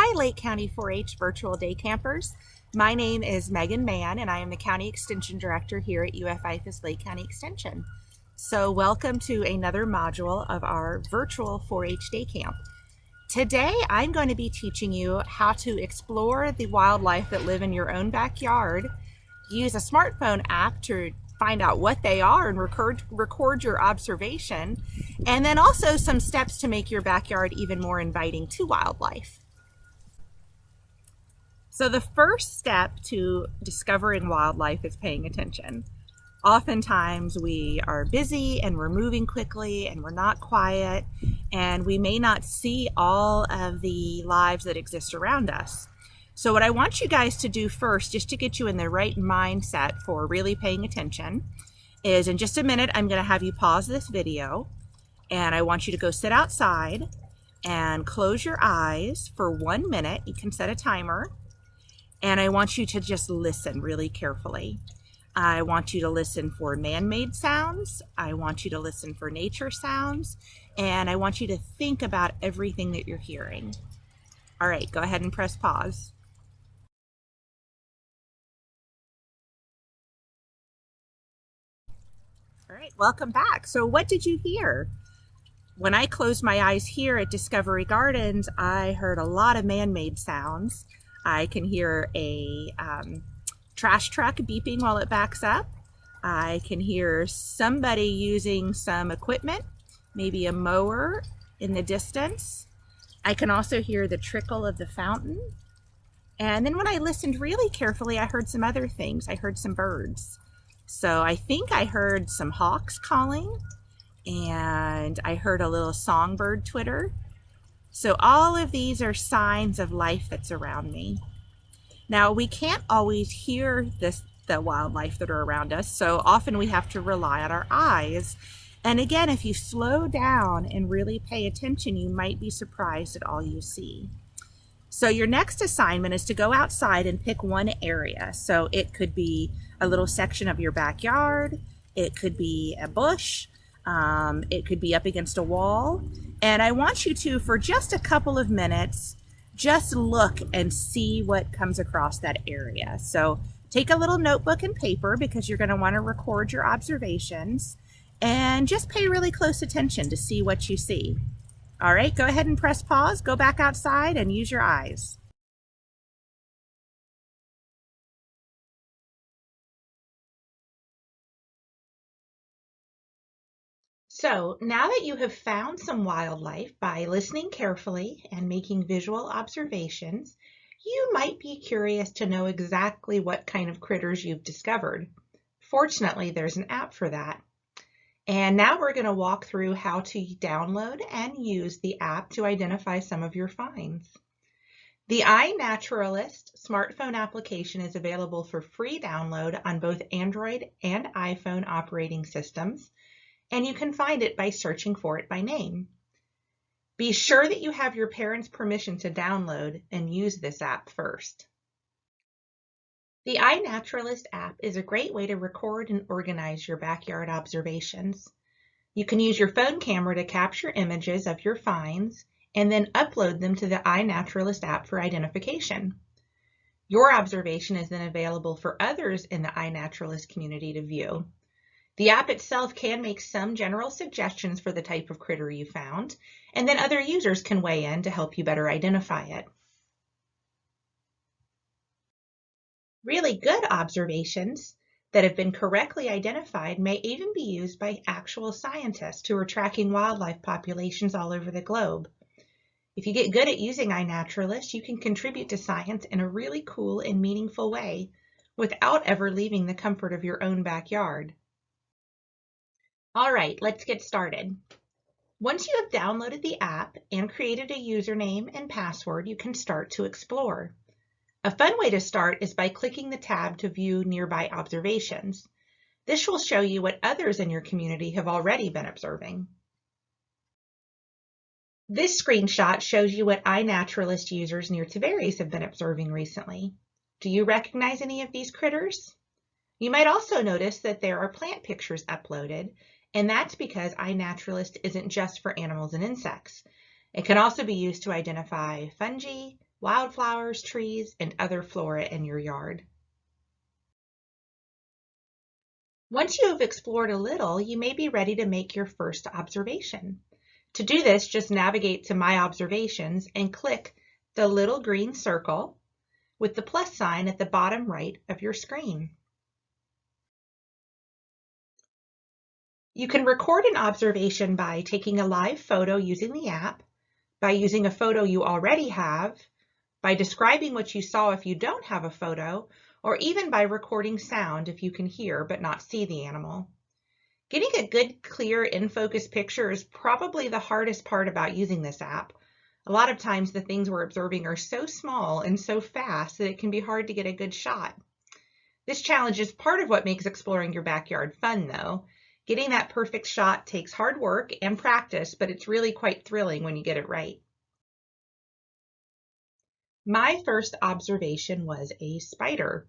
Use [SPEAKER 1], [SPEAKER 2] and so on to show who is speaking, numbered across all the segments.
[SPEAKER 1] Hi, Lake County 4-H virtual day campers. My name is Megan Mann, and I am the County Extension Director here at UF-IFAS Lake County Extension. So welcome to another module of our virtual 4-H day camp. Today, I'm going to be teaching you how to explore the wildlife that live in your own backyard, use a smartphone app to find out what they are and record your observation, and then also some steps to make your backyard even more inviting to wildlife. So the first step to discovering wildlife is paying attention. Oftentimes we are busy and we're moving quickly and we're not quiet, and we may not see all of the lives that exist around us. So what I want you guys to do first, just to get you in the right mindset for really paying attention, is in just a minute I'm going to have you pause this video, and I want you to go sit outside and close your eyes for 1 minute. You can set a timer. And I want you to just listen really carefully. I want you to listen for man-made sounds. I want you to listen for nature sounds. And I want you to think about everything that you're hearing. All right, go ahead and press pause. All right, welcome back. So what did you hear? When I closed my eyes here at Discovery Gardens, I heard a lot of man-made sounds. I can hear a trash truck beeping while it backs up. I can hear somebody using some equipment, maybe a mower in the distance. I can also hear the trickle of the fountain. And then when I listened really carefully, I heard some other things. I heard some birds. So I think I heard some hawks calling, and I heard a little songbird twitter. So all of these are signs of life that's around me. Now, we can't always hear the wildlife that are around us, so often we have to rely on our eyes. And again, if you slow down and really pay attention, you might be surprised at all you see. So your next assignment is to go outside and pick one area. So it could be a little section of your backyard, it could be a bush, it could be up against a wall. And I want you to, for just a couple of minutes, just look and see what comes across that area. So take a little notebook and paper, because you're going to want to record your observations, and just pay really close attention to see what you see. All right, go ahead and press pause, go back outside and use your eyes. So now that you have found some wildlife by listening carefully and making visual observations, you might be curious to know exactly what kind of critters you've discovered. Fortunately, there's an app for that. And now we're going to walk through how to download and use the app to identify some of your finds. The iNaturalist smartphone application is available for free download on both Android and iPhone operating systems, and you can find it by searching for it by name. Be sure that you have your parents' permission to download and use this app first. The iNaturalist app is a great way to record and organize your backyard observations. You can use your phone camera to capture images of your finds and then upload them to the iNaturalist app for identification. Your observation is then available for others in the iNaturalist community to view. The app itself can make some general suggestions for the type of critter you found, and then other users can weigh in to help you better identify it. Really good observations that have been correctly identified may even be used by actual scientists who are tracking wildlife populations all over the globe. If you get good at using iNaturalist, you can contribute to science in a really cool and meaningful way without ever leaving the comfort of your own backyard. All right, let's get started. Once you have downloaded the app and created a username and password, you can start to explore. A fun way to start is by clicking the tab to view nearby observations. This will show you what others in your community have already been observing. This screenshot shows you what iNaturalist users near Tavares have been observing recently. Do you recognize any of these critters? You might also notice that there are plant pictures uploaded, and that's because iNaturalist isn't just for animals and insects. It can also be used to identify fungi, wildflowers, trees, and other flora in your yard. Once you have explored a little, you may be ready to make your first observation. To do this, just navigate to My Observations and click the little green circle with the plus sign at the bottom right of your screen. You can record an observation by taking a live photo using the app, by using a photo you already have, by describing what you saw if you don't have a photo, or even by recording sound if you can hear but not see the animal. Getting a good, clear, in-focus picture is probably the hardest part about using this app. A lot of times the things we're observing are so small and so fast that it can be hard to get a good shot. This challenge is part of what makes exploring your backyard fun, though. Getting that perfect shot takes hard work and practice, but it's really quite thrilling when you get it right. My first observation was a spider.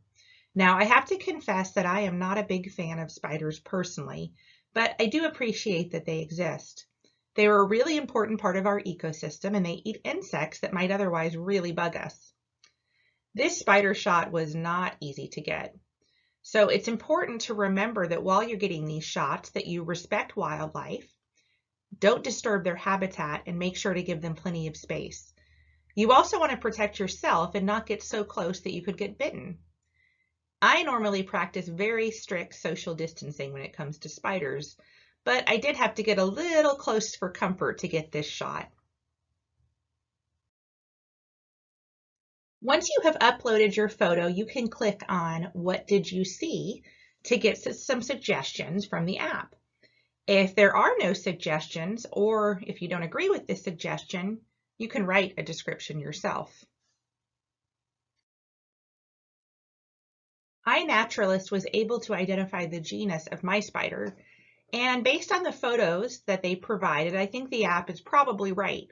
[SPEAKER 1] Now, I have to confess that I am not a big fan of spiders personally, but I do appreciate that they exist. They are a really important part of our ecosystem, and they eat insects that might otherwise really bug us. This spider shot was not easy to get. So it's important to remember that while you're getting these shots that you respect wildlife, don't disturb their habitat, and make sure to give them plenty of space. You also want to protect yourself and not get so close that you could get bitten. I normally practice very strict social distancing when it comes to spiders, but I did have to get a little close for comfort to get this shot. Once you have uploaded your photo, you can click on What Did You See to get some suggestions from the app. If there are no suggestions, or if you don't agree with this suggestion, you can write a description yourself. iNaturalist was able to identify the genus of my spider, and based on the photos that they provided, I think the app is probably right.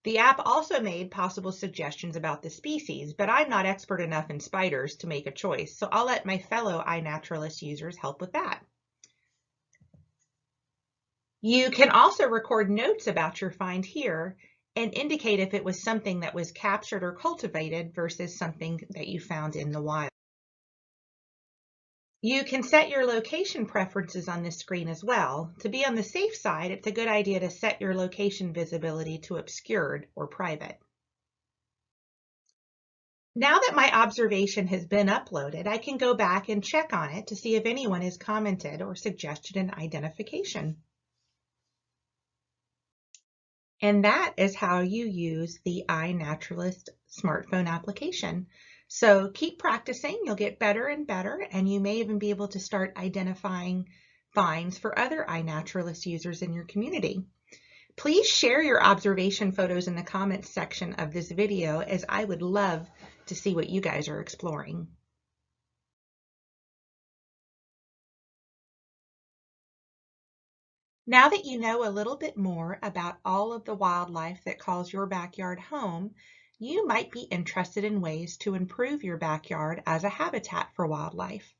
[SPEAKER 1] The app also made possible suggestions about the species, but I'm not expert enough in spiders to make a choice, so I'll let my fellow iNaturalist users help with that. You can also record notes about your find here and indicate if it was something that was captured or cultivated versus something that you found in the wild. You can set your location preferences on this screen as well. To be on the safe side, it's a good idea to set your location visibility to obscured or private. Now that my observation has been uploaded, I can go back and check on it to see if anyone has commented or suggested an identification. And that is how you use the iNaturalist smartphone application. So keep practicing, you'll get better and better, and you may even be able to start identifying finds for other iNaturalist users in your community. Please share your observation photos in the comments section of this video, as I would love to see what you guys are exploring. Now that you know a little bit more about all of the wildlife that calls your backyard home, you might be interested in ways to improve your backyard as a habitat for wildlife.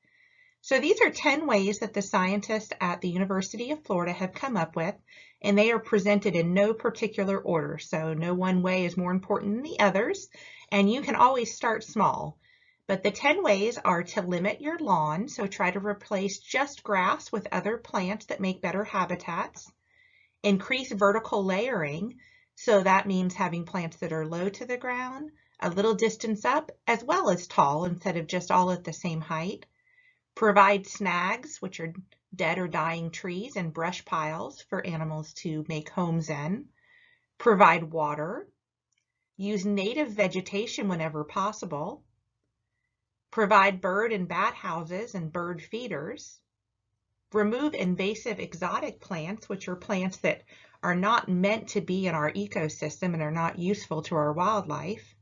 [SPEAKER 1] So these are 10 ways that the scientists at the University of Florida have come up with, and they are presented in no particular order. So no one way is more important than the others, and you can always start small. But the 10 ways are to limit your lawn, so try to replace just grass with other plants that make better habitats. Increase vertical layering, so that means having plants that are low to the ground, a little distance up, as well as tall instead of just all at the same height. Provide snags, which are dead or dying trees and brush piles for animals to make homes in. Provide water. Use native vegetation whenever possible. Provide bird and bat houses and bird feeders. Remove invasive exotic plants, which are plants that are not meant to be in our ecosystem and are not useful to our wildlife.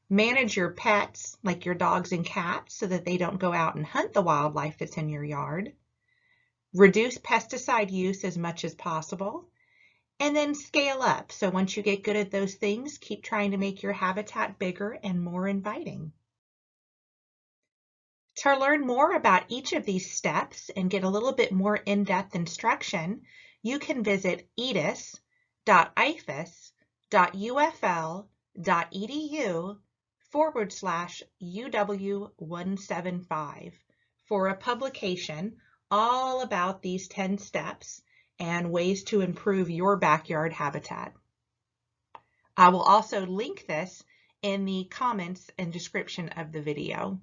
[SPEAKER 1] Manage your pets, like your dogs and cats, so that they don't go out and hunt the wildlife that's in your yard. Reduce pesticide use as much as possible. And then scale up. So once you get good at those things, keep trying to make your habitat bigger and more inviting. To learn more about each of these steps and get a little bit more in-depth instruction, you can visit edis.ifas.ufl.edu uw.edu/UW175 for a publication all about these 10 steps and ways to improve your backyard habitat. I will also link this in the comments and description of the video.